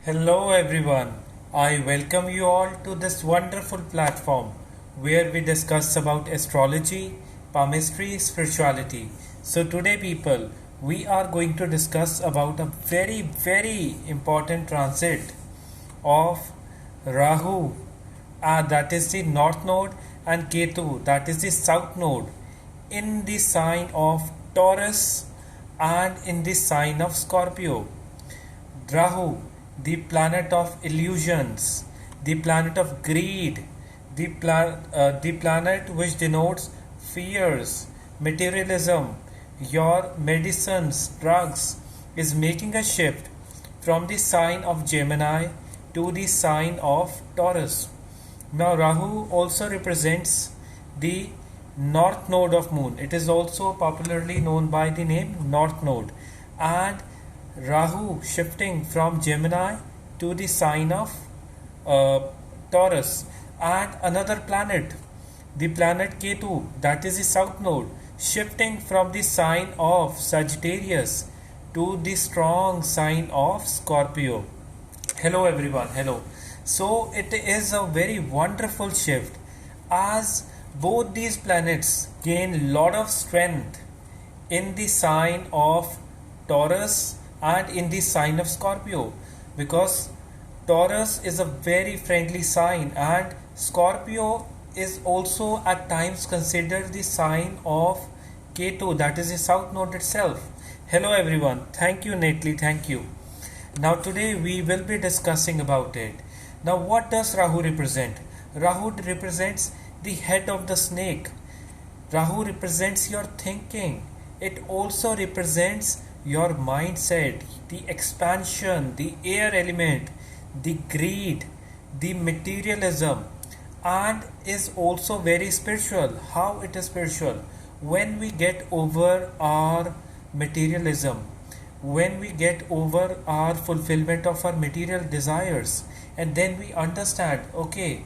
Hello everyone. I welcome you all to this wonderful platform where we discuss about astrology, palmistry, spirituality. So today people, we are going to discuss about a very important transit of Rahu, that is the north node, and Ketu, that is the south node, in the sign of Taurus and in the sign of Scorpio. Rahu, the planet of illusions, the planet of greed, the planet which denotes fears, materialism, your medicines, drugs, is making a shift from the sign of Gemini to the sign of Taurus. Now, Rahu also represents the north node of moon. It is also popularly known by the name north node. And Rahu shifting from Gemini to the sign of uh, Taurus. And another planet, the planet Ketu, that is the south node, shifting from the sign of Sagittarius to the strong sign of Scorpio. Hello everyone, hello. So it is a very wonderful shift as both these planets gain lot of strength in the sign of Taurus and in the sign of Scorpio, because Taurus is a very friendly sign and Scorpio is also at times considered the sign of Ketu, that is the south node itself. Hello everyone, thank you Nately, thank you. Now today we will be discussing about it. Now what does Rahu represent? Rahu represents the head of the snake. Rahu represents your thinking. It also represents your mindset, the expansion, the air element, the greed, the materialism, and is also very spiritual. How it is spiritual? When we get over our materialism, when we get over our fulfillment of our material desires, and then we understand, okay,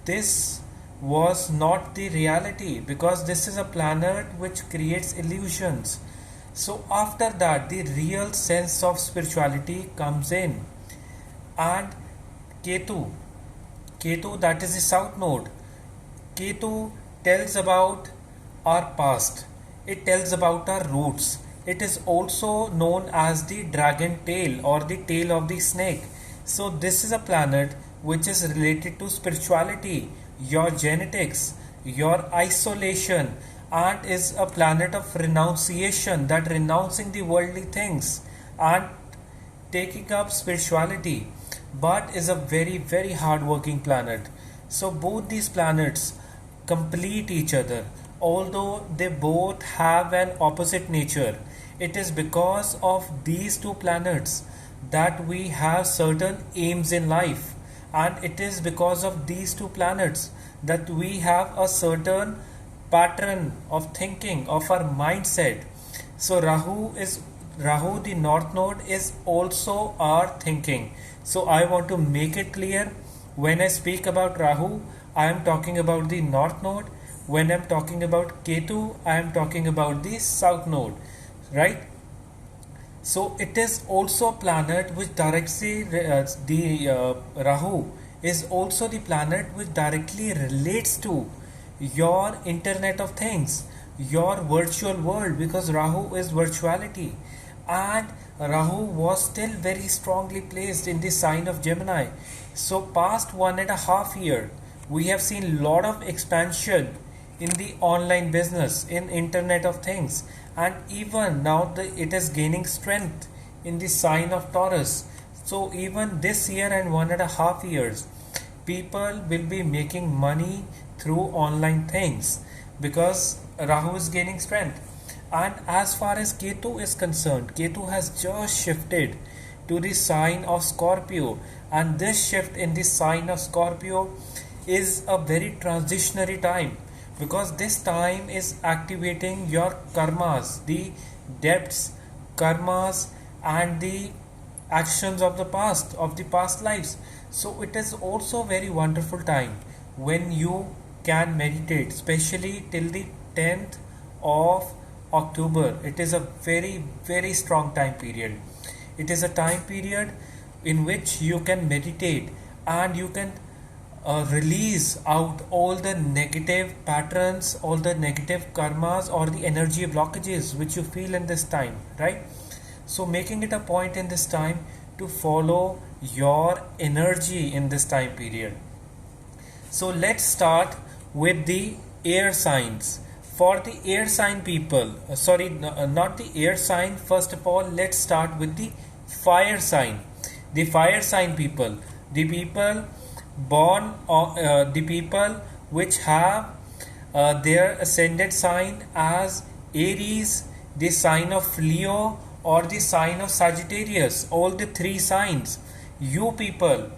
this was not the reality because this is a planet which creates illusions. So after that the real sense of spirituality comes in. And Ketu, Ketu, that is the south node. Ketu tells about our past. It tells about our roots. It is also known as the dragon tail or the tail of the snake. So this is a planet which is related to spirituality, your genetics, your isolation, and is a planet of renunciation, that renouncing the worldly things and taking up spirituality, but is a very hard working planet. So both these planets complete each other, although they both have an opposite nature. It is because of these two planets that we have certain aims in life, and it is because of these two planets that we have a certain pattern of thinking of our mindset. So Rahu, the north node, is also our thinking. So I want to make it clear, when I speak about Rahu, I am talking about the north node. When I am talking about Ketu, I am talking about the south node, right? So it is also a planet which directly the Rahu is also the planet which directly relates to your Internet of Things, your virtual world, because Rahu is virtuality, and Rahu was still very strongly placed in the sign of Gemini. So past 1.5 year, we have seen lot of expansion in the online business, in Internet of Things, and even now it is gaining strength in the sign of Taurus. So even this year and 1.5 years, people will be making money through online things because Rahu is gaining strength. And as far as Ketu is concerned, Ketu has just shifted to the sign of Scorpio, and this shift in the sign of Scorpio is a very transitionary time, because this time is activating your karmas, the debts, karmas, and the actions of the past lives. So it is also very wonderful time when you can meditate, especially till the 10th of October. It is a very strong time period. It is a time period in which you can meditate and you can release out all the negative patterns, all the negative karmas or the energy blockages which you feel in this time, right? So making it a point in this time to follow your energy in this time period. So let's start with the air signs. For the air sign people, not the air sign, first of all, let's start with the fire sign. The fire sign people, the people born, the people which have their ascended sign as Aries, the sign of Leo, or the sign of Sagittarius, all the three signs. You people,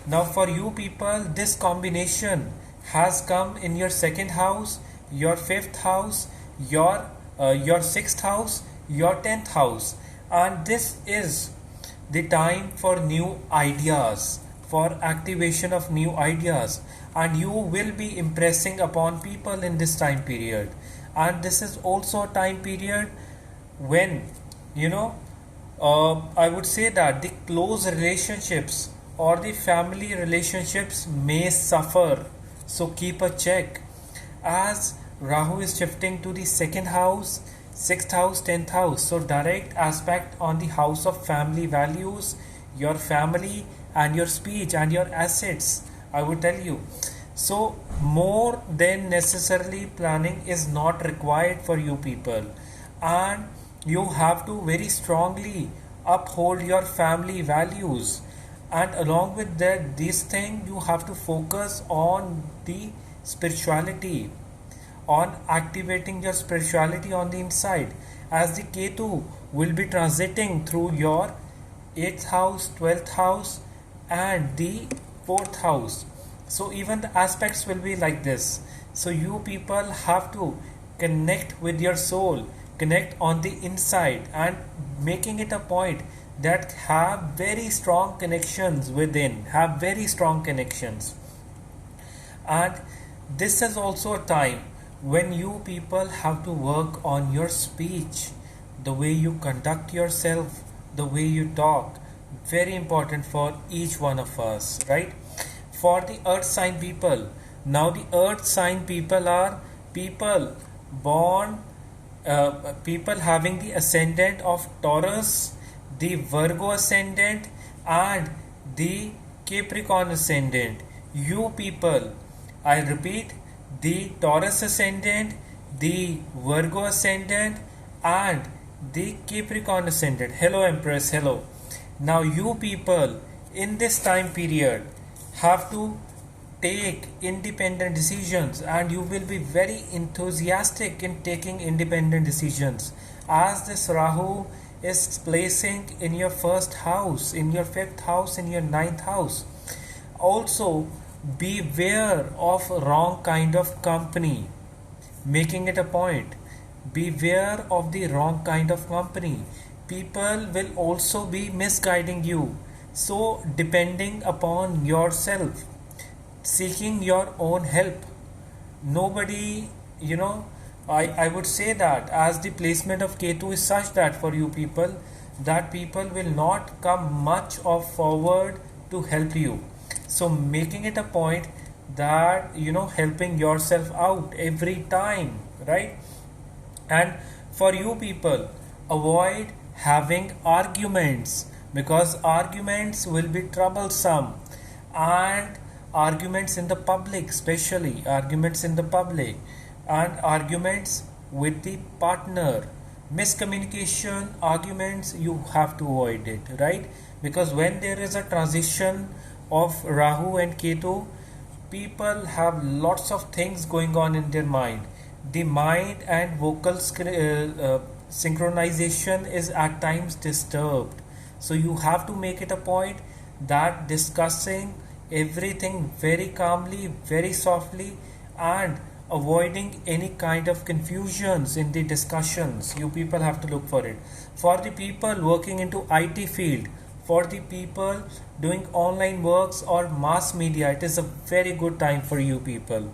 now for you people, this combination has come in your second house, your fifth house, your sixth house, your 10th house, and this is the time for new ideas, for activation of new ideas, and you will be impressing upon people in this time period. And this is also a time period when I would say that the close relationships or the family relationships may suffer, so keep a check, as Rahu is shifting to the second house, sixth house, 10th house, so direct aspect on the house of family values, your family and your speech and your assets, I would tell you. So more than necessarily planning is not required for you people, and you have to very strongly uphold your family values, and along with that, this thing, you have to focus on the spirituality, on activating your spirituality on the inside, as the Ketu will be transiting through your 8th house, 12th house and the 4th house. So even the aspects will be like this. So you people have to connect with your soul, connect on the inside, and making it a point that have very strong connections within, have very strong connections. And this is also a time when you people have to work on your speech, the way you conduct yourself, the way you talk, very important for each one of us, right? For the earth sign people, now the earth sign people are people born, people having the ascendant of Taurus, the Virgo ascendant and the Capricorn ascendant. You people, I repeat, the Taurus ascendant, the Virgo ascendant and the Capricorn ascendant. Hello Empress, hello. Now you people in this time period have to take independent decisions, and you will be very enthusiastic in taking independent decisions, as this Rahu is placing in your first house, in your fifth house, in your ninth house. Also beware of wrong kind of company, making it a point, beware of the wrong kind of company. People will also be misguiding you, so depending upon yourself, seeking your own help. Nobody, I would say that as the placement of Ketu is such that for you people, that people will not come much of forward to help you. So making it a point that helping yourself out every time, right? And for you people, avoid having arguments, because arguments will be troublesome, and arguments in the public, especially arguments in the public, and arguments with the partner, miscommunication, arguments, you have to avoid it, right? Because when there is a transition of Rahu and Ketu, people have lots of things going on in their mind. The mind and vocal synchronization is at times disturbed, so you have to make it a point that discussing everything very calmly, very softly, and avoiding any kind of confusions in the discussions. You people have to look for it. For the people working into IT field, for the people doing online works or mass media, it is a very good time for you people.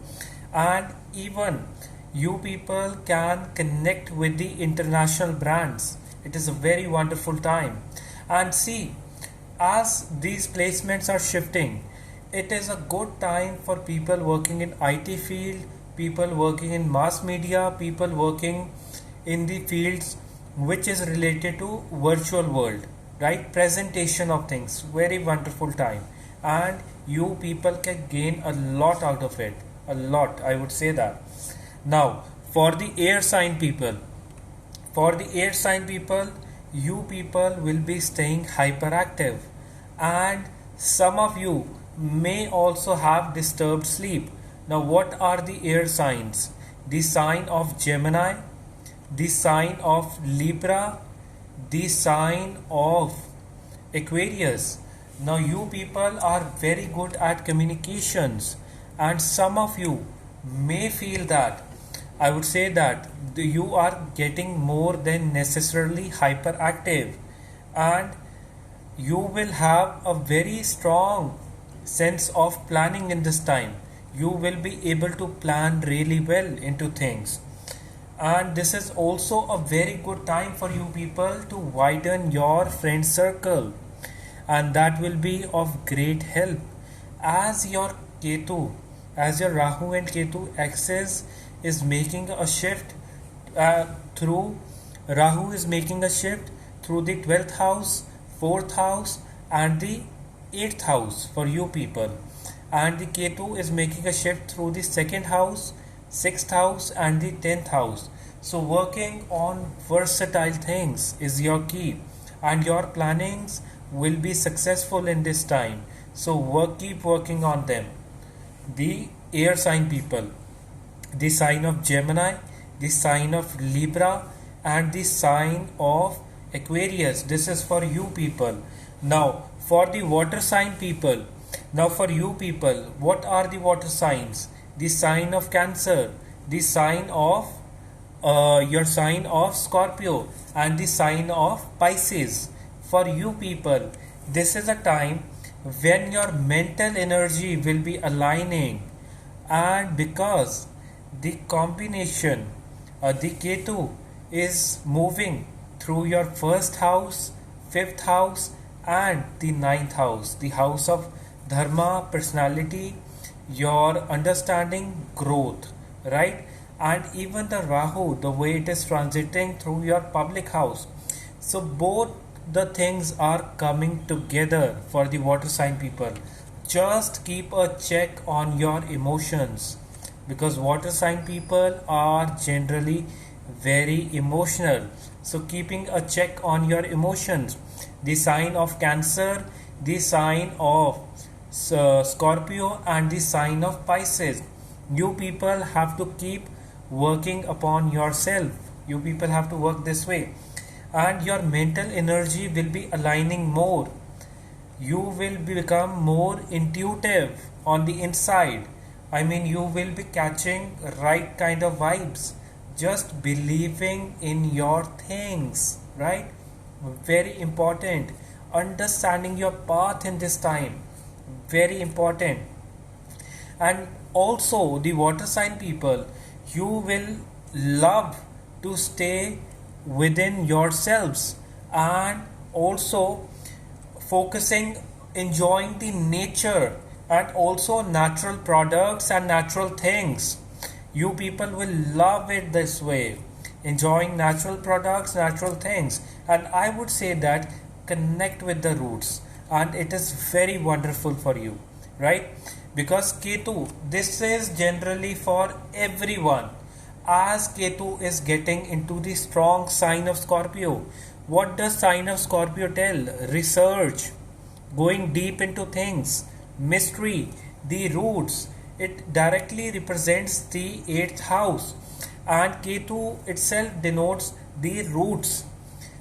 And even you people can connect with the international brands. It is a very wonderful time. And see, as these placements are shifting, it is a good time for people working in IT field, people working in mass media, people working in the fields which is related to virtual world, right? Presentation of things, very wonderful time, and you people can gain a lot out of it, a lot, I would say that. Now, for the air sign people, you people will be staying hyperactive, and some of you may also have disturbed sleep. Now, what are the air signs? The sign of Gemini, the sign of Libra, the sign of Aquarius. Now, you people are very good at communications, and some of you may feel that, I would say that you are getting more than necessarily hyperactive, and you will have a very strong sense of planning in this time. You will be able to plan really well into things, and this is also a very good time for you people to widen your friend circle, and that will be of great help as your Ketu, as your Rahu and Ketu axis is making a shift through Rahu is making a shift through the 12th house, 4th house, and the 8th house for you people, and the Ketu is making a shift through the 2nd house, 6th house, and the 10th house. So working on versatile things is your key, and your plannings will be successful in this time. So keep working on them. The air sign people, the sign of Gemini, the sign of Libra, and the sign of Aquarius. This is for you people. Now, for the water sign people, what are the water signs? The sign of Cancer, the sign of your sign of Scorpio, and the sign of Pisces. For you people, this is a time when your mental energy will be aligning, and because the combination, the Ketu is moving through your 1st house, 5th house, and the 9th house, the house of Dharma, personality, your understanding, growth, right? And even the Rahu, the way it is transiting through your public house. So both the things are coming together for the water sign people. Just keep a check on your emotions, because water sign people are generally very emotional. So keeping a check on your emotions. The sign of Cancer, the sign of Scorpio, and the sign of Pisces. You people have to keep working upon yourself. You people have to work this way, and your mental energy will be aligning more. You will become more intuitive on the inside. I mean, you will be catching right kind of vibes, just believing in your things, right? Very important. Understanding your path in this time, very important. And also the water sign people, you will love to stay within yourselves, and also focusing, enjoying the nature, and also natural products and natural things. You people will love it this way, enjoying natural products, natural things, and I would say that connect with the roots, and it is very wonderful for you, right? Because Ketu, this is generally for everyone, as Ketu is getting into the strong sign of Scorpio. What does sign of Scorpio tell? Research, going deep into things, mystery, the roots. It directly represents the 8th house, and Ketu itself denotes the roots.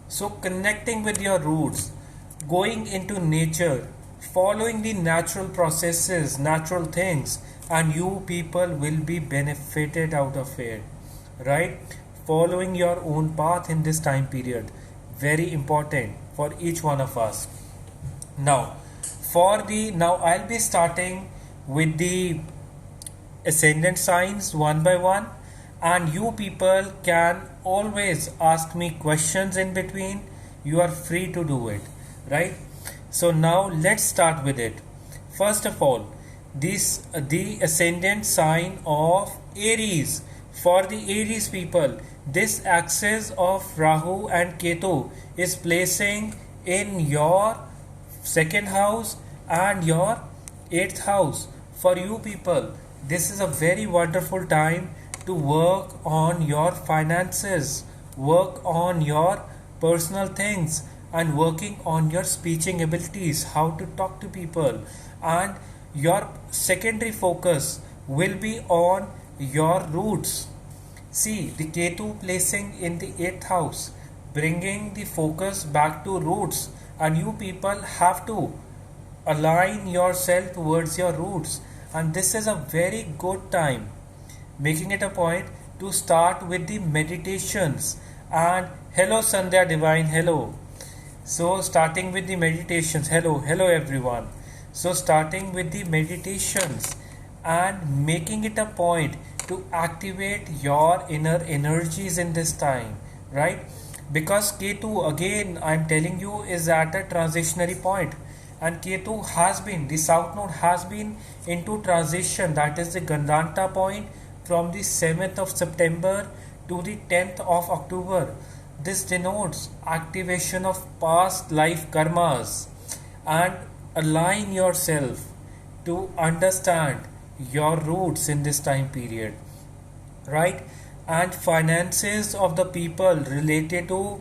So connecting with your roots, going into nature, following the natural processes, natural things, and you people will be benefited out of it, right? Following your own path in this time period, very important for each one of us. Now I'll be starting with the ascendant signs one by one, and you people can always ask me questions in between. You are free to do it, right? So now let's start with it. First of all, the ascendant sign of Aries. For the Aries people, this axis of Rahu and Ketu is placing in your second house and your eighth house. For you people, this is a very wonderful time to work on your finances, work on your personal things, and working on your speaking abilities, how to talk to people. And your secondary focus will be on your roots. See, the Ketu placing in the 8th house, bringing the focus back to roots, and you people have to align yourself towards your roots. And this is a very good time, making it a point to start with the meditations. And hello, Sandhya Divine, hello. So, starting with the meditations, hello everyone. So, starting with the meditations and making it a point to activate your inner energies in this time, right? Because Ketu, again, I'm telling you, is at a transitionary point, and Ketu has been, the south node has been into transition, that is the Gandanta point, from the 7th of September to the 10th of October. This denotes activation of past life karmas, and align yourself to understand your roots in this time period, right? And finances of the people related to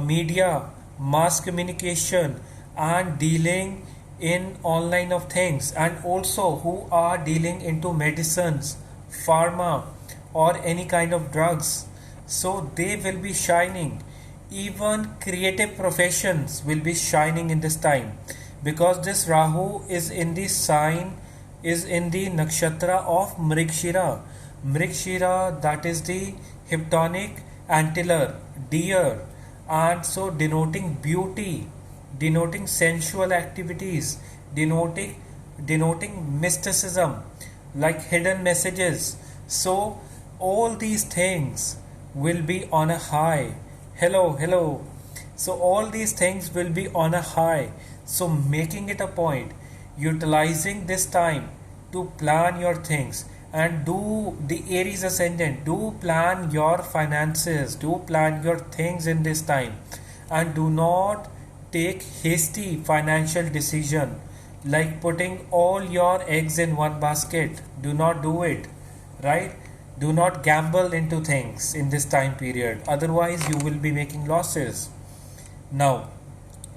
media, mass communication, and dealing in online of things, and also who are dealing into medicines, pharma, or any kind of drugs. So they will be shining. Even creative professions will be shining in this time, because this Rahu is in the sign, is in the nakshatra of Mrigshira. Mrigshira, that is the Hyptonic antler, deer, and so denoting beauty, denoting sensual activities, denoting mysticism, like hidden messages. So all these things will be on a high. Hello. So all these things will be on a high. So making it a point, utilizing this time to plan your things, and do the Aries ascendant, do plan your finances, do plan your things in this time, and do not take hasty financial decision like putting all your eggs in one basket. Do not do it, right? Do not gamble into things in this time period, otherwise you will be making losses. Now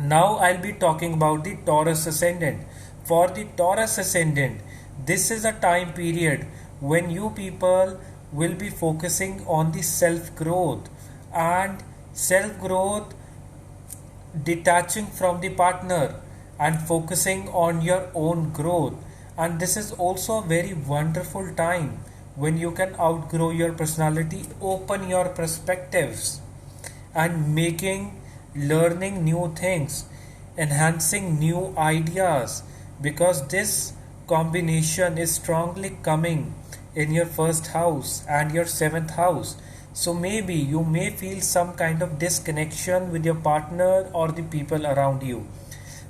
I'll be talking about the Taurus ascendant. For the Taurus ascendant, this is a time period when you people will be focusing on the self growth, and self growth, detaching from the partner and focusing on your own growth. And this is also a very wonderful time when you can outgrow your personality, open your perspectives, and learning new things, enhancing new ideas, because this combination is strongly coming in your first house and your seventh house. So maybe you may feel some kind of disconnection with your partner or the people around you.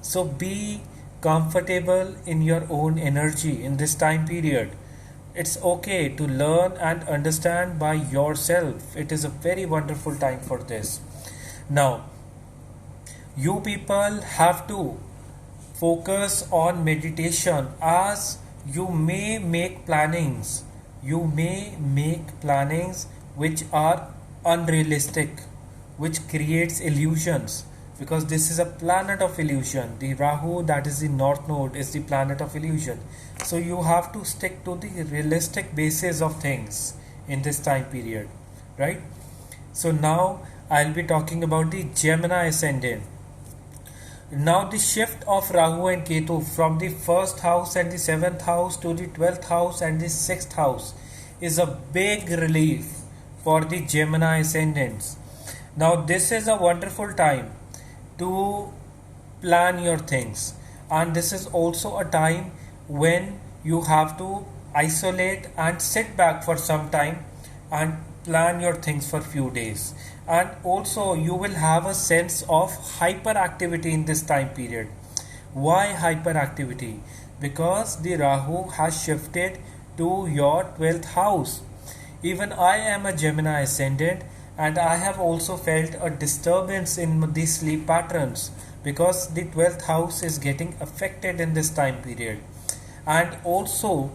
So be comfortable in your own energy in this time period. It's okay to learn and understand by yourself. It is a very wonderful time for this. Now, you people have to focus on meditation, as you may make plannings. You may make plannings which are unrealistic, which creates illusions, because this is a planet of illusion. The Rahu, that is the north node, is the planet of illusion. So you have to stick to the realistic basis of things in this time period, right? So now I'll be talking about the Gemini ascendant. Now the shift of Rahu and Ketu from the first house and the seventh house to the 12th house and the sixth house is a big relief for the Gemini ascendants. Now this is a wonderful time to plan your things, and this is also a time when you have to isolate and sit back for some time and plan your things for few days. And also you will have a sense of hyperactivity in this time period. Why hyperactivity? Because the Rahu has shifted to your 12th house. Even I am a Gemini ascendant, and I have also felt a disturbance in the sleep patterns because the 12th house is getting affected in this time period. And also,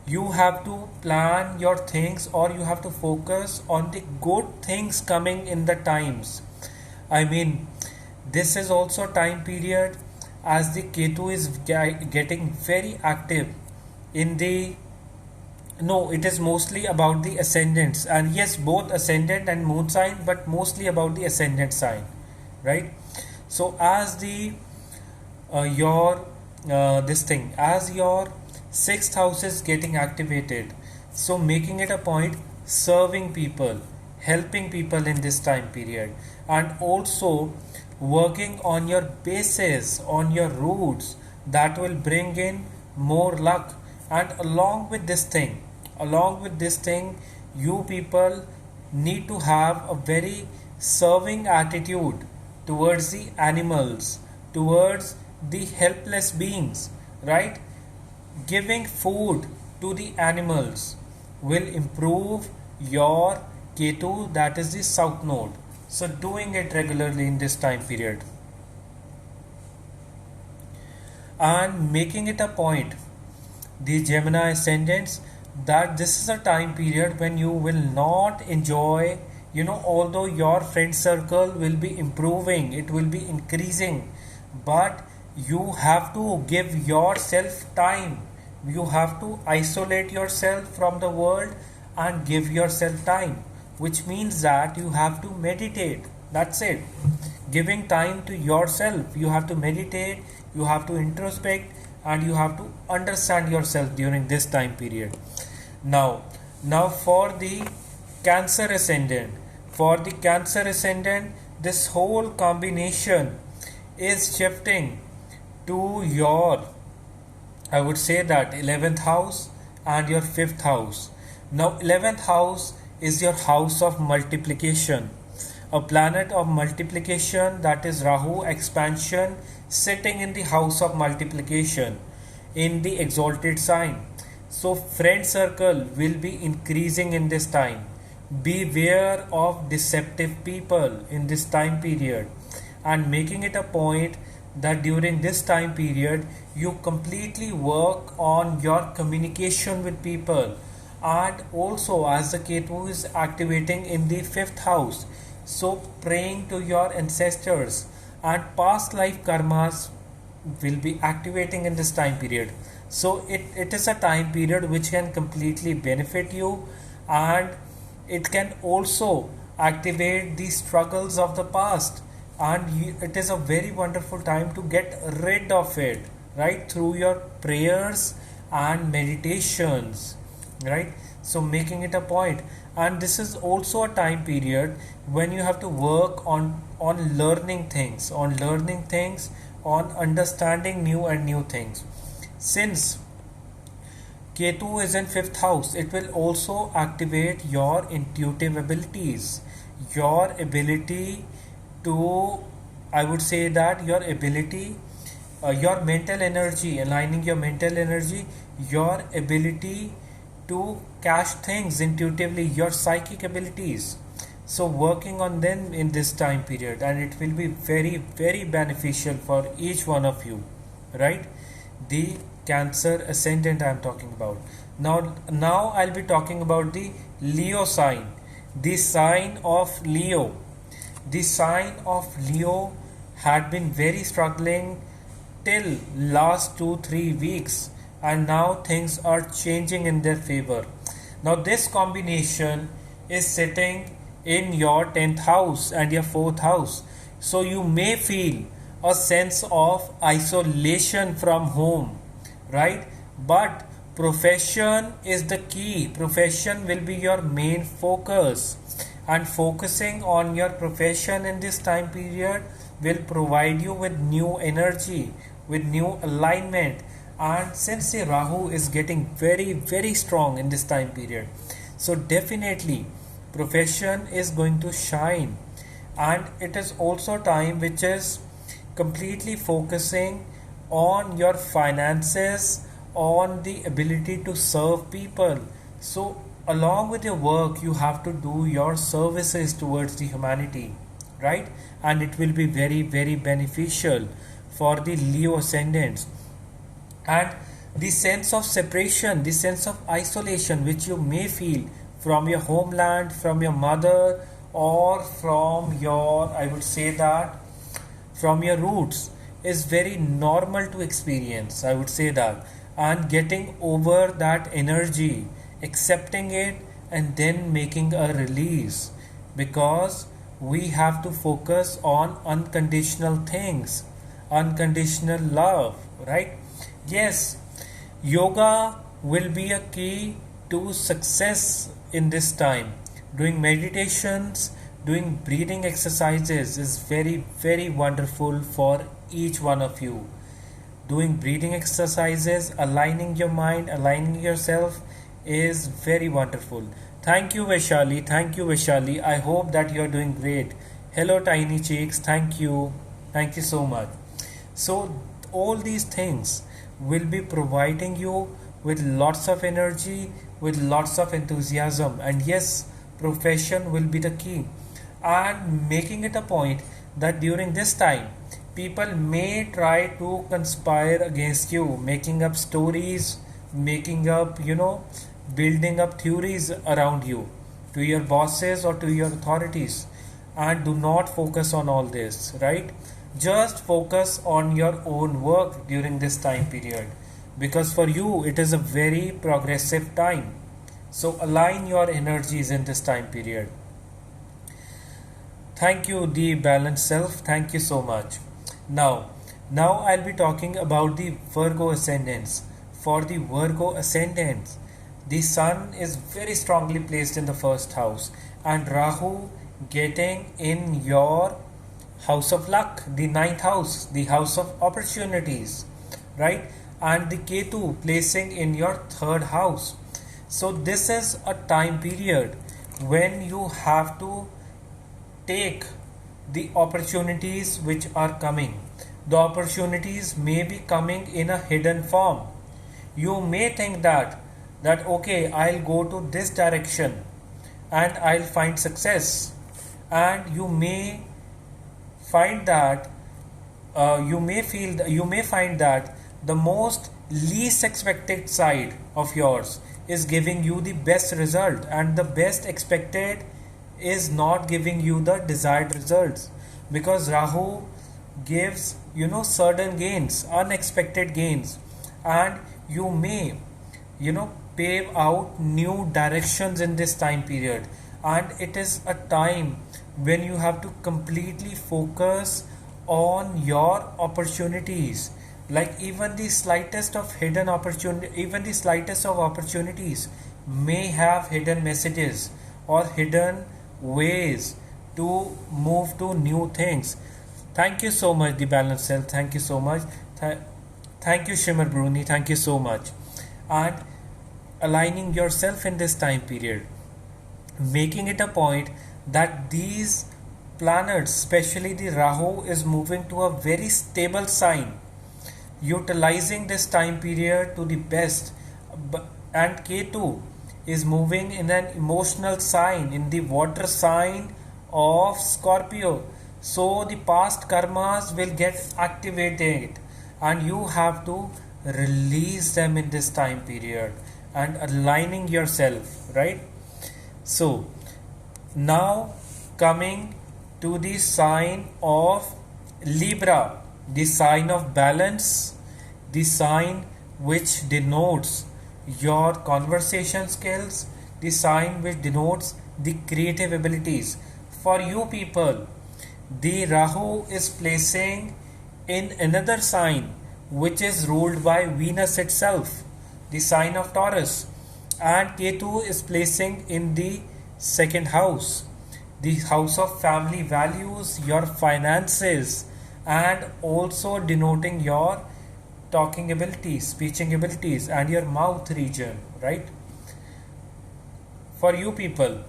you have to plan your things, or you have to focus on the good things coming in the times. I mean, this is also time period as the Ketu is getting very active in the, no, it is mostly about the ascendants, and yes, both ascendant and moon sign, but mostly about the ascendant sign, right? So as the your this thing, as your sixth house is getting activated, so making it a point, serving people, helping people in this time period, and also working on your bases, on your roots, that will bring in more luck. And along with this thing, you people need to have a very serving attitude towards the animals, towards the helpless beings, right? Giving food to the animals will improve your Ketu, that is the south node. So doing it regularly in this time period and making it a point, the Gemini ascendants, that this is a time period when you will not enjoy, although your friend circle will be improving, it will be increasing, but you have to give yourself time. You have to isolate yourself from the world and give yourself time, which means that you have to meditate. That's it. Giving time to yourself. You have to meditate, you have to introspect, and you have to understand yourself during this time period. Now for the Cancer ascendant. For the Cancer ascendant, this whole combination is shifting to your, I would say that 11th house and your 5th house. Now 11th house is your house of multiplication, a planet of multiplication, that is Rahu expansion, sitting in the house of multiplication in the exalted sign. So friend circle will be increasing in this time. Beware of deceptive people in this time period, and making it a point that during this time period you completely work on your communication with people. And also, as the Ketu is activating in the 5th house, so praying to your ancestors and past life karmas will be activating in this time period. So it is a time period which can completely benefit you, and it can also activate the struggles of the past, and it is a very wonderful time to get rid of it, right, through your prayers and meditations, right? So making it a point. And this is also a time period when you have to work on learning things, on understanding new things. Since Ketu is in 5th house, it will also activate your intuitive abilities, your ability to, I would say that your ability, your mental energy, aligning your mental energy, your ability to catch things intuitively, your psychic abilities. So working on them in this time period, and it will be very, very beneficial for each one of you, right? The Cancer ascendant I am talking about. Now I'll be talking about the Leo sign, the sign of Leo. The sign of Leo had been very struggling till last 2-3 weeks, and now things are changing in their favor. Now this combination is sitting in your 10th house and your 4th house, so you may feel a sense of isolation from home, right? But profession is the key. Profession will be your main focus, and focusing on your profession in this time period will provide you with new energy, with new alignment. And since the Rahu is getting very, very strong in this time period, so definitely profession is going to shine. And it is also time which is completely focusing on your finances, on the ability to serve people. So, along with your work, you have to do your services towards the humanity, right? And it will be very, very beneficial for the Leo ascendants. And the sense of separation, the sense of isolation which you may feel from your homeland, from your mother, or from your, I would say that, from your roots is very normal to experience, I would say that. And getting over that energy, accepting it, and then making a release, because we have to focus on unconditional things, unconditional love, right? Yes, yoga will be a key to success in this time. Doing meditations, doing breathing exercises is very, very wonderful for each one of you. Doing breathing exercises, aligning your mind, aligning yourself is very wonderful. Thank you, Vaishali. Thank you, Vaishali. I hope that you're doing great. Hello, Tiny Cheeks. Thank you. Thank you so much. So, all these things will be providing you with lots of energy, with lots of enthusiasm, and yes, profession will be the key. And making it a point that during this time, people may try to conspire against you, making up stories, making up, building up theories around you to your bosses or to your authorities. And do not focus on all this, right? Just focus on your own work during this time period, because for you it is a very progressive time. So align your energies in this time period. Thank you, the balanced self. Thank you so much. Now I'll be talking about the Virgo ascendants. For the Virgo ascendants, the sun is very strongly placed in the first house, and Rahu getting in your house of luck, the ninth house, the house of opportunities, right? And the Ketu placing in your third house. So this is a time period when you have to take the opportunities which are coming. The opportunities may be coming in a hidden form. You may think that okay, I'll go to this direction and I'll find success, and you may find that you may find that the most least expected side of yours is giving you the best result, and the best expected is not giving you the desired results, because Rahu gives certain gains, unexpected gains, and you may pave out new directions in this time period. And it is a time when you have to completely focus on your opportunities. Like even the slightest of hidden opportunity, even the slightest of opportunities may have hidden messages or hidden ways to move to new things. Thank you so much, the balanced self. Thank you so much. Thank you, Shimmer Bruni. Thank you so much. And aligning yourself in this time period, making it a point that these planets, especially the Rahu, is moving to a very stable sign, utilizing this time period to the best. And Ketu is moving in an emotional sign, in the water sign of Scorpio. So the past karmas will get activated, and you have to release them in this time period and aligning yourself, right? So now coming to the sign of Libra, the sign of balance, the sign which denotes your conversation skills, the sign which denotes the creative abilities. For you people, the Rahu is placing in another sign which is ruled by Venus itself, the sign of Taurus, and Ketu is placing in the second house, the house of family values, your finances, and also denoting your talking abilities, speaking abilities, and your mouth region, right? For you people,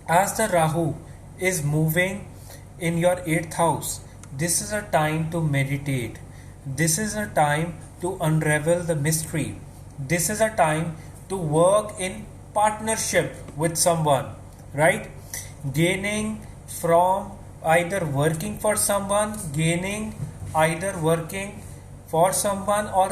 as the Rahu is moving in your 8th house, this is a time to meditate. This is a time to unravel the mystery. This is a time to work in partnership with someone, right? Gaining from either working for someone, gaining either working for someone, or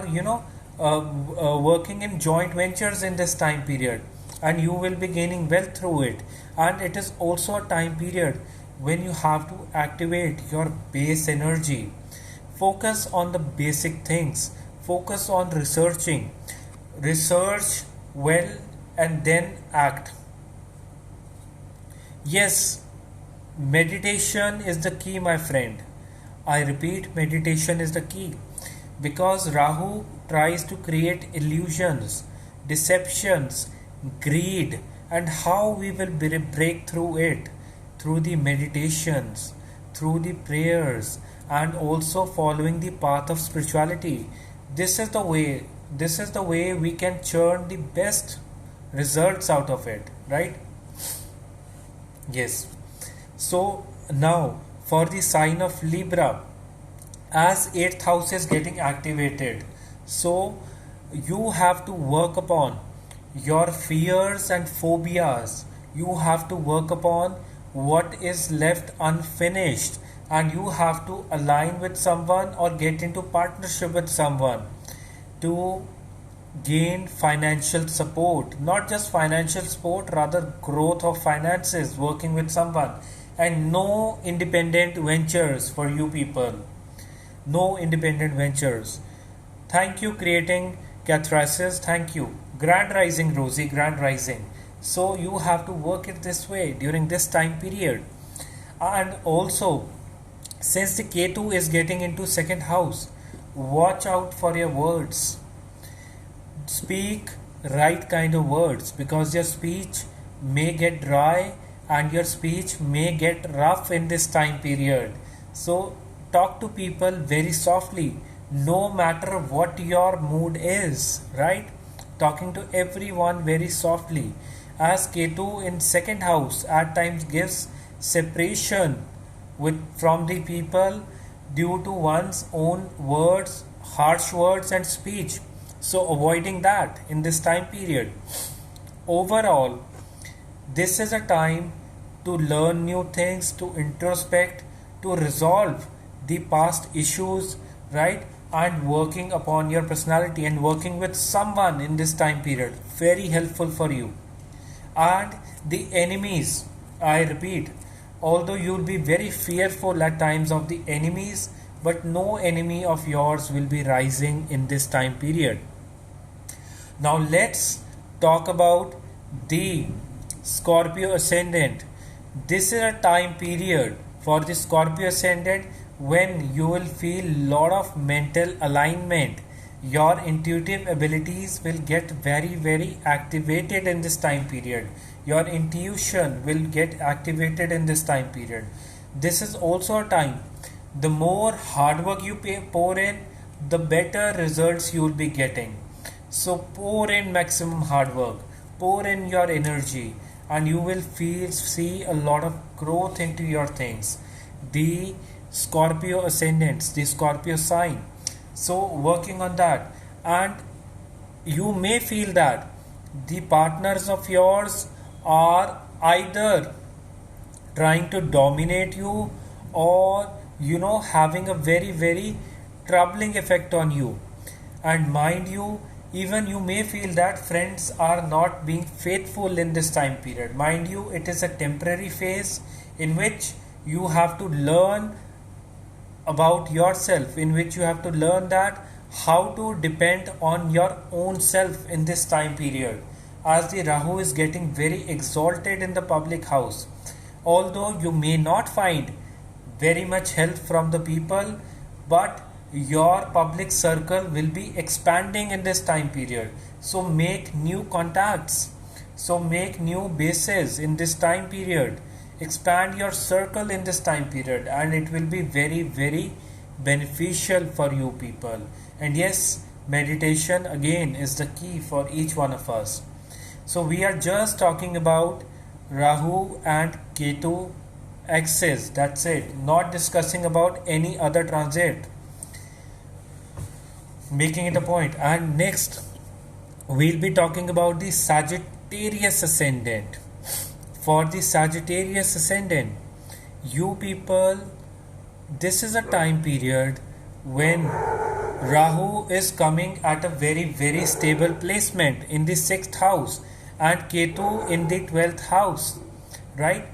working in joint ventures in this time period, and you will be gaining wealth through it. And it is also a time period when you have to activate your base energy. Focus on the basic things, focus on research well, and then act. Yes, meditation is the key, my friend. I repeat, meditation is the key, because Rahu tries to create illusions, deceptions, greed, and how we will break through it through the meditations, through the prayers, and also following the path of spirituality. This is the way. This is the way we can churn the best results out of it, right? Yes. So now for the sign of Libra, as 8th house is getting activated, so you have to work upon your fears and phobias. You have to work upon what is left unfinished, and you have to align with someone or get into partnership with someone to gain financial support. Not just financial support, rather growth of finances, working with someone. And no independent ventures for you people. No independent ventures. Thank you, creating Catharsis. Thank you. Grand Rising, Rosie. Grand Rising. So you have to work it this way during this time period. And also, since the Ketu is getting into second house, watch out for your words. Speak right kind of words, because your speech may get dry and your speech may get rough in this time period. So talk to people very softly, no matter what your mood is, right? Talking to everyone very softly, as Ketu in second house at times gives separation from the people due to one's own words, harsh words and speech. So avoiding that in this time period. Overall, this is a time to learn new things, to introspect, to resolve the past issues, right? And working upon your personality and working with someone in this time period. Very helpful for you. And the enemies, I repeat, although you'll be very fearful at times of the enemies, but no enemy of yours will be rising in this time period. Now let's talk about the Scorpio ascendant. This is a time period for the Scorpio ascendant when you will feel lot of mental alignment. Your intuitive abilities will get very activated in this time period. Your intuition will get activated in this time period. This is also a time, the more hard work you pour in, the better results you will be getting. So pour in maximum hard work, pour in your energy, and you will see a lot of growth into your things. The Scorpio ascendants, the Scorpio sign. So working on that, and you may feel that the partners of yours are either trying to dominate you, or having a very troubling effect on you. And mind you, even you may feel that friends are not being faithful in this time period. Mind you, it is a temporary phase in which you have to learn about yourself, in which you have to learn that how to depend on your own self in this time period, as the Rahu is getting very exalted in the public house. Although you may not find very much help from the people, but your public circle will be expanding in this time period. So make new contacts, so make new bases in this time period, expand your circle in this time period, and it will be very beneficial for you people. And yes, meditation again is the key for each one of us. So we are just talking about Rahu and Ketu axis, that's it, not discussing about any other transit. making it a point. And next, we'll be talking about the Sagittarius ascendant. For the Sagittarius ascendant, you people, this is a time period when Rahu is coming at a very, very stable placement in the 6th house and Ketu in the 12th house, right?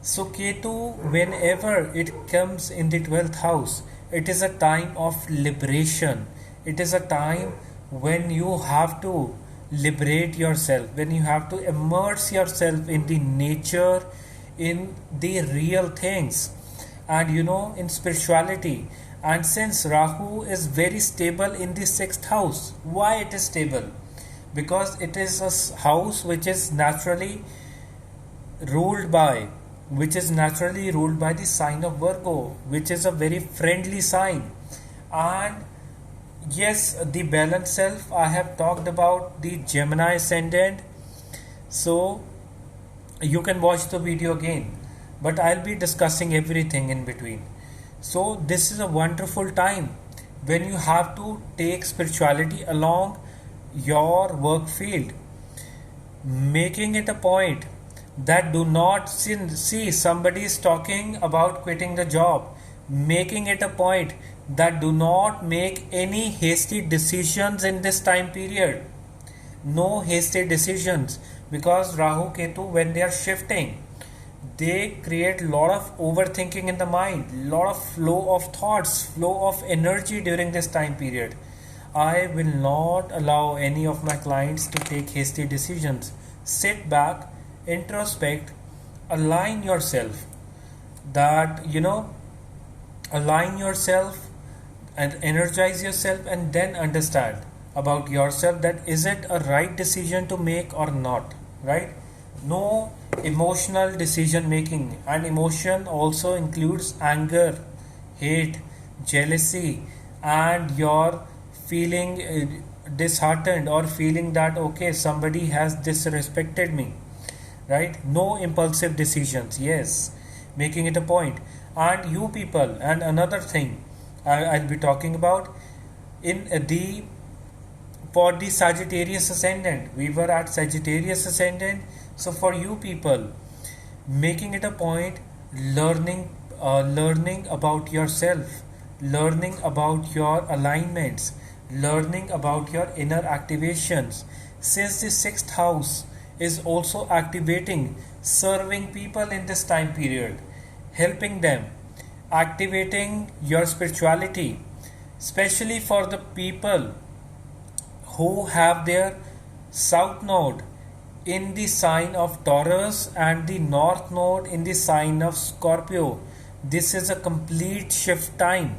So, Ketu, whenever it comes in the 12th house, it is a time of liberation. It is a time when you have to liberate yourself, when you have to immerse yourself in the nature, in the real things, and in spirituality. And since Rahu is very stable in the 6th house, why it is stable? Because it is a house which is naturally ruled by the sign of Virgo, which is a very friendly sign. And yes, the balanced self, I have talked about the Gemini ascendant, so you can watch the video again, but I'll be discussing everything in between. So this is a wonderful time when you have to take spirituality along your work field, making it a point that do not see somebody is talking about quitting the job, making it a point that do not make any hasty decisions in this time period. No hasty decisions, because Rahu Ketu, when they are shifting, they create a lot of overthinking in the mind, lot of flow of thoughts, flow of energy during this time period. I will not allow any of my clients to take hasty decisions. Sit back, introspect, align yourself, that align yourself and energize yourself, and then understand about yourself, that is it a right decision to make or not, right? No emotional decision making, and emotion also includes anger, hate, jealousy, and your feeling disheartened, or feeling that okay, somebody has disrespected me, right? No impulsive decisions, yes, making it a point. And you people, and another thing I'll be talking about in the for the Sagittarius ascendant. We were at Sagittarius ascendant. So for you people, making it a point, learning about yourself, learning about your alignments, learning about your inner activations. Since the 6th house is also activating, serving people in this time period, helping them, activating your spirituality, especially for the people who have their south node in the sign of Taurus and the north node in the sign of Scorpio. This is a complete shift time.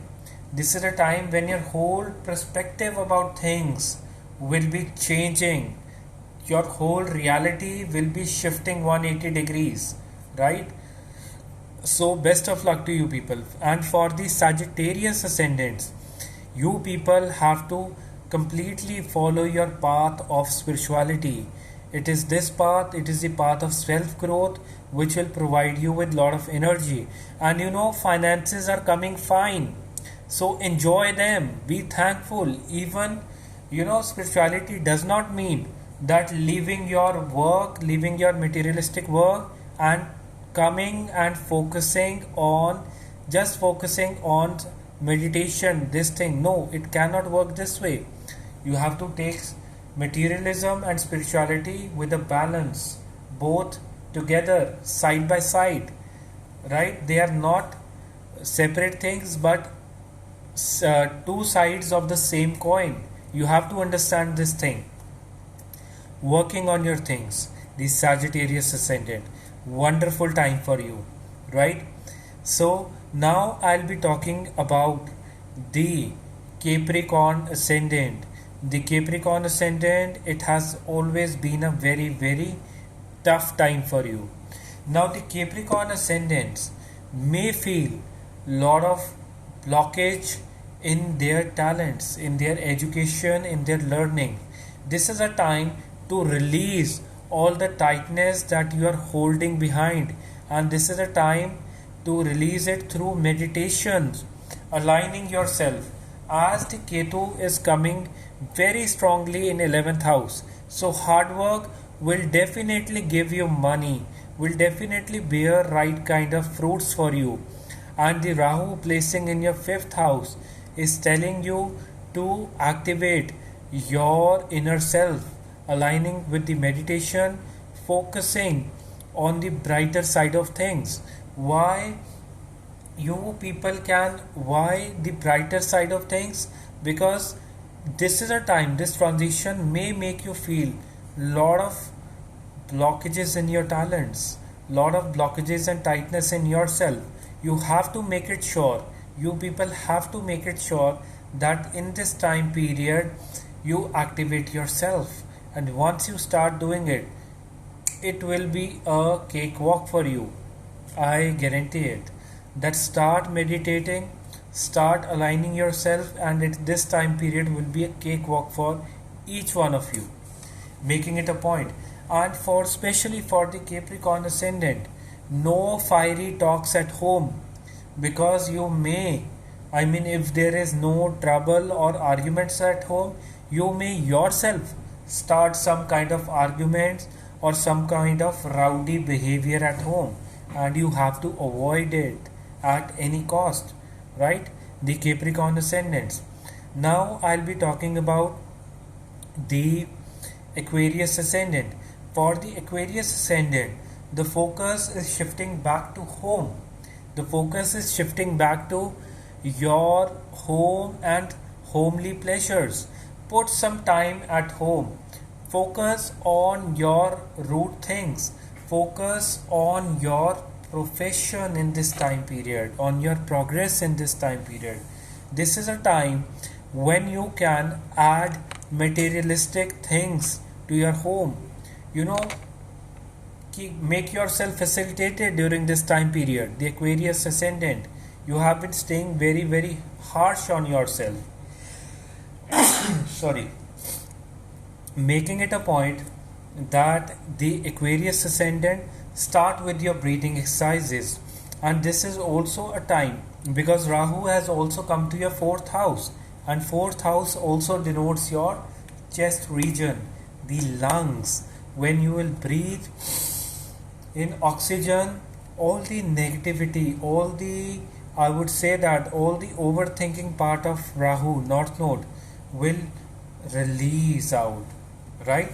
This is a time when your whole perspective about things will be changing. Your whole reality will be shifting 180 degrees, right? So best of luck to you people. And for the Sagittarius ascendants, you people have to completely follow your path of spirituality. It is this path, it is the path of self growth, which will provide you with lot of energy. And finances are coming fine, so enjoy them, be thankful. Even spirituality does not mean that leaving your work, leaving your materialistic work, and coming and focusing on meditation, this thing. No, it cannot work this way. You have to take materialism and spirituality with a balance, both together, side by side, right? They are not separate things, but two sides of the same coin. You have to understand this thing. Working on your things, the Sagittarius ascendant, wonderful time for you, right? So now I'll be talking about the Capricorn ascendant. The Capricorn ascendant, it has always been a very, very tough time for you. Now the Capricorn ascendants may feel lot of blockage in their talents, in their education, in their learning. This is a time to release all the tightness that you are holding behind, and this is a time to release it through meditations, aligning yourself as the Ketu is coming very strongly in 11th house. So hard work will definitely give you money, will definitely bear right kind of fruits for you. And the Rahu placing in your 5th house is telling you to activate your inner self, aligning with the meditation, focusing on the brighter side of things. Why you people can, why the brighter side of things? Because this is a time, this transition may make you feel lot of blockages in your talents, lot of blockages and tightness in yourself. You have to make it sure, you people have to make it sure that in this time period you activate yourself, and once you start doing it, it will be a cakewalk for you. I guarantee it. That start meditating, start aligning yourself, and this time period will be a cakewalk for each one of you. Making it a point. And for especially for the Capricorn ascendant, no fiery talks at home, because you may, I mean, if there is no trouble or arguments at home, you may yourself start some kind of arguments or some kind of rowdy behavior at home, and you have to avoid it at any cost, right? The Capricorn ascendants. Now I'll be talking about the Aquarius ascendant. For the Aquarius ascendant, the focus is shifting back to home. The focus is shifting back to your home and homely pleasures. Put some time at home. Focus on your root things. Focus on your profession in this time period, on your progress in this time period. This is a time when you can add materialistic things to your home. You know, make yourself facilitated during this time period. The Aquarius ascendant, you have been staying very, very harsh on yourself. Sorry. Making it a point that the Aquarius ascendant, start with your breathing exercises. And this is also a time, because Rahu has also come to your 4th house, and 4th house also denotes your chest region, the lungs. When you will breathe in oxygen, all the negativity, all the, I would say that all the overthinking part of Rahu, North Node, will release out, right?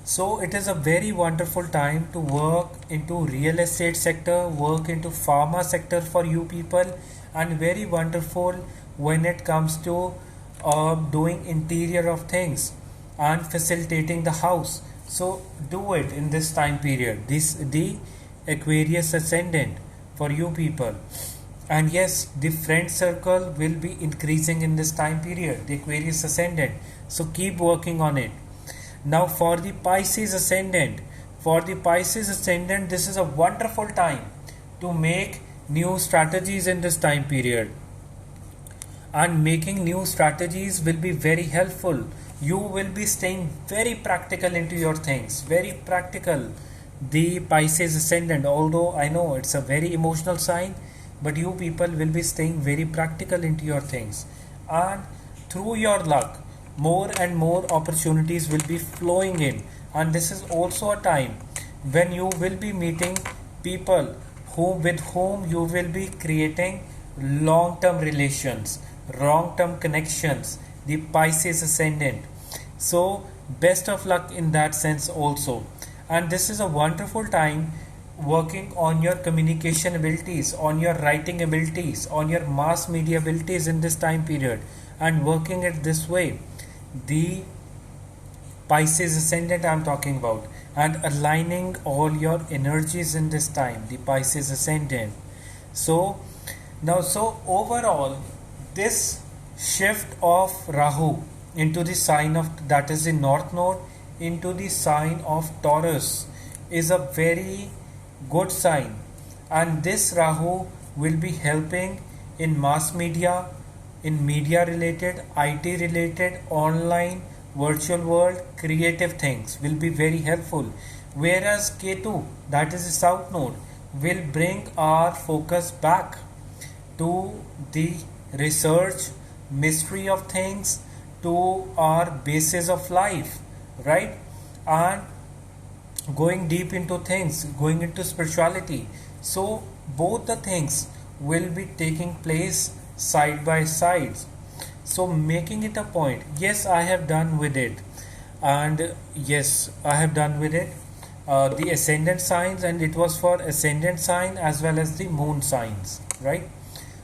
So it is a very wonderful time to work into real estate sector, work into pharma sector for you people, and very wonderful when it comes to doing interior of things and facilitating the house. So do it in this time period. This the Aquarius ascendant for you people. And yes, the friend circle will be increasing in this time period, the Aquarius ascendant. So keep working on it. Now for the Pisces ascendant, this is a wonderful time to make new strategies in this time period. And making new strategies will be very helpful. You will be staying very practical into your things, very practical. The Pisces ascendant, although I know it's a very emotional sign, but you people will be staying very practical into your things. And through your luck, more and more opportunities will be flowing in. And this is also a time when you will be meeting people with whom you will be creating long-term relations, long-term connections, the Pisces ascendant. So best of luck in that sense also. And this is a wonderful time working on your communication abilities, on your writing abilities, on your mass media abilities in this time period, and working it this way. The Pisces ascendant I'm talking about, and aligning all your energies in this time, the Pisces ascendant. So overall, this shift of Rahu into the sign of, that is the North Node, into the sign of Taurus is a very good sign. And this Rahu will be helping in mass media, in media related, IT related, online, virtual world, creative things will be very helpful. Whereas Ketu, that is the South Node, will bring our focus back to the research, mystery of things to our basis of life, right? And going deep into things, going into spirituality. So both the things will be taking place side by side. So making it a point, yes, I have done with it, and yes, I have done with it. The ascendant signs, and it was for ascendant sign as well as the moon signs, right?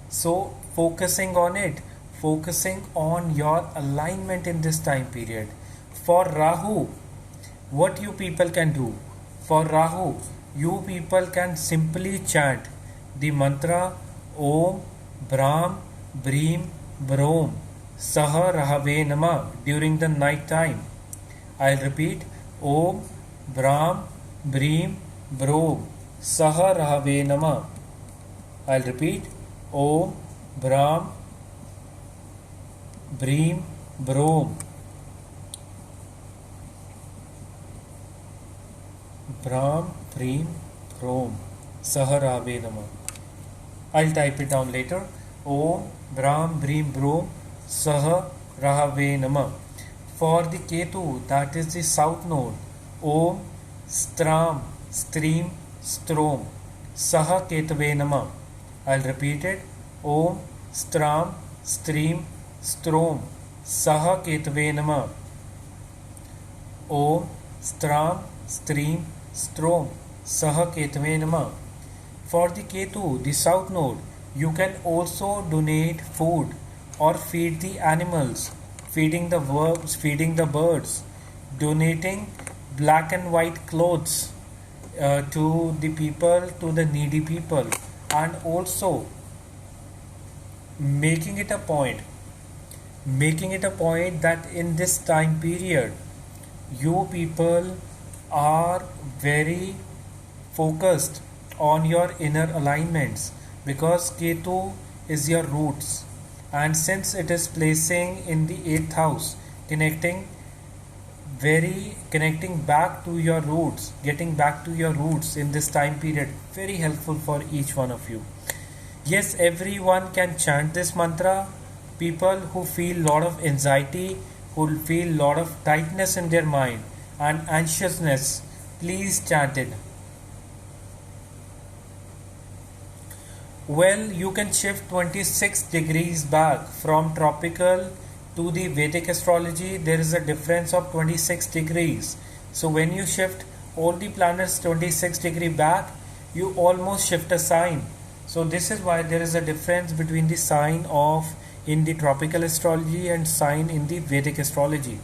So focusing on it, focusing on your alignment in this time period. For Rahu, what you people can do? For Rahu, you people can simply chant the mantra Om Brahm Brim Brom Saha Rahave Nama during the night time. I'll repeat Om Brahm Brim Brom Saha Rahave Nama. I'll repeat Om Brahm Brim Brom Brahm Brim Brom Saha Rahave Nama. I'll type it down later. Om Brahm Brim Brom Saha Rahave Nama. For the Ketu, that is the south node, Om Stram Stream Strom Saha Ketave Nama. I'll repeat it. Om Stram Stream Strom Saha Ketave Nama. Om Stram Stream Strom Saha Ketave Nama. For the Ketu, the south node, you can also donate food or feed the animals, feeding the verbs, feeding the birds, donating black and white clothes to the people, to the needy people, and also making it a point that in this time period you people are very focused on your inner alignments, because Ketu is your roots, and since it is placing in the 8th house, connecting back to your roots, getting back to your roots in this time period, very helpful for each one of you. Yes, everyone can chant this mantra. People who feel lot of anxiety, who feel lot of tightness in their mind and anxiousness, please chant it. Well, you can shift 26 degrees back from tropical to the Vedic astrology. There is a difference of 26 degrees. So when you shift all the planets 26 degree back, you almost shift a sign. So this is why there is a difference between the sign of in the tropical astrology and sign in the Vedic astrology.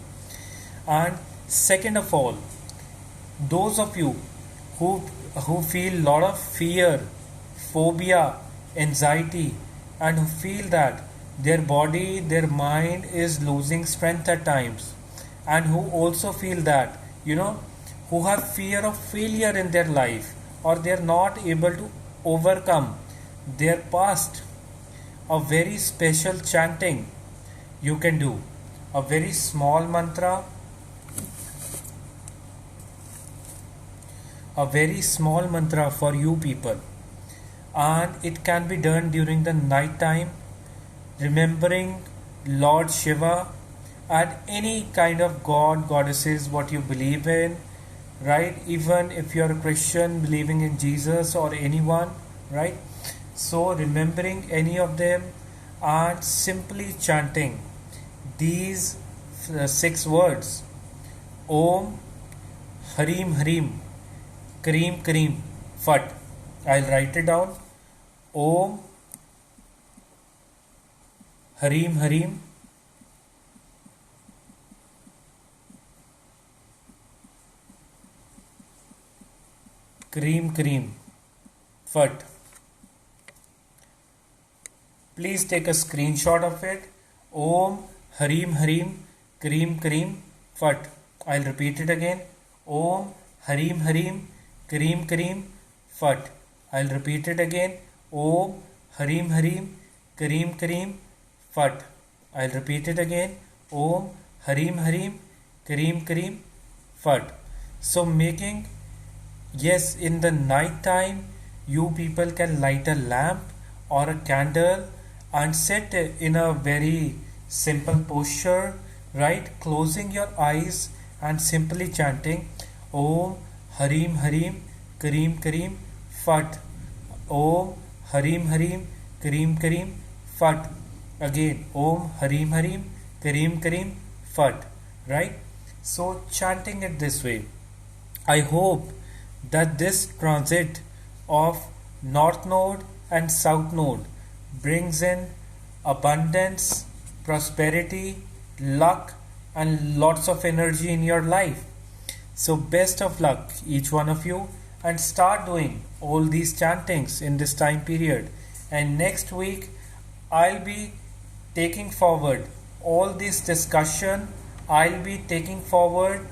And second of all, those of you who feel lot of fear, phobia, anxiety, and who feel that their body, their mind is losing strength at times, and who also feel that, who have fear of failure in their life, or they are not able to overcome their past, a very special chanting you can do, a very small mantra, for you people, and it can be done during the night time, remembering Lord Shiva and any kind of god, goddesses, what you believe in, right? Even if you're a Christian believing in Jesus or anyone, right? So remembering any of them and simply chanting these 6 words: Om Harim Harim Kareem Kareem Fat. I'll write it down. Om Harim Harim Kareem Kareem Fat. Please take a screenshot of it. Om Harim Harim Kareem Kareem Fat. I'll repeat it again. Om Harim Harim Kareem Kareem Fat. I'll repeat it again. Om Harim Harim Kareem Kareem Fat. I'll repeat it again. Om Harim Harim Kareem Kareem Fat. So making, yes, in the night time you people can light a lamp or a candle and sit in a very simple posture, right? Closing your eyes and simply chanting Om Harim Harim Kareem Kareem Fat. Om Harim Harim Kareem Kareem Fat. Again, Om Harim Harim Kareem Kareem Fat. Right? So chanting it this way. I hope that this transit of North Node and South Node brings in abundance, prosperity, luck, and lots of energy in your life. So, best of luck, each one of you, and start doing all these chantings in this time period. And next week, I'll be taking forward all this discussion. I'll be taking forward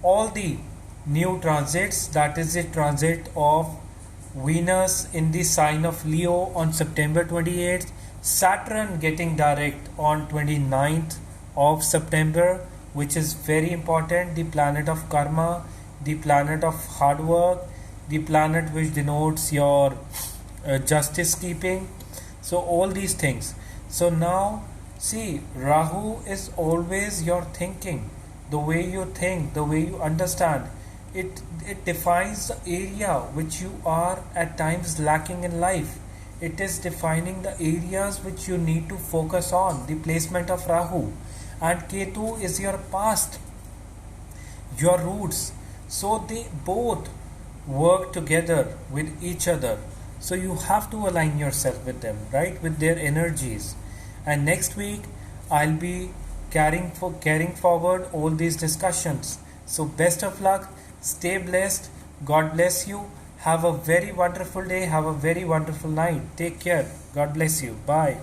all the new transits, that is the transit of Venus in the sign of Leo on September 28th, Saturn getting direct on 29th of September, which is very important, the planet of karma, the planet of hard work, the planet which denotes your justice keeping. So all these things. So now see, Rahu is always your thinking, the way you think, the way you understand. It defines the area which you are at times lacking in life. It is defining the areas which you need to focus on, the placement of Rahu. And Ketu is your past, your roots. So they both work together with each other. So you have to align yourself with them, right? With their energies. And next week I'll be carrying forward all these discussions. So best of luck. Stay blessed. God bless you. Have a very wonderful day. Have a very wonderful night. Take care. God bless you. Bye.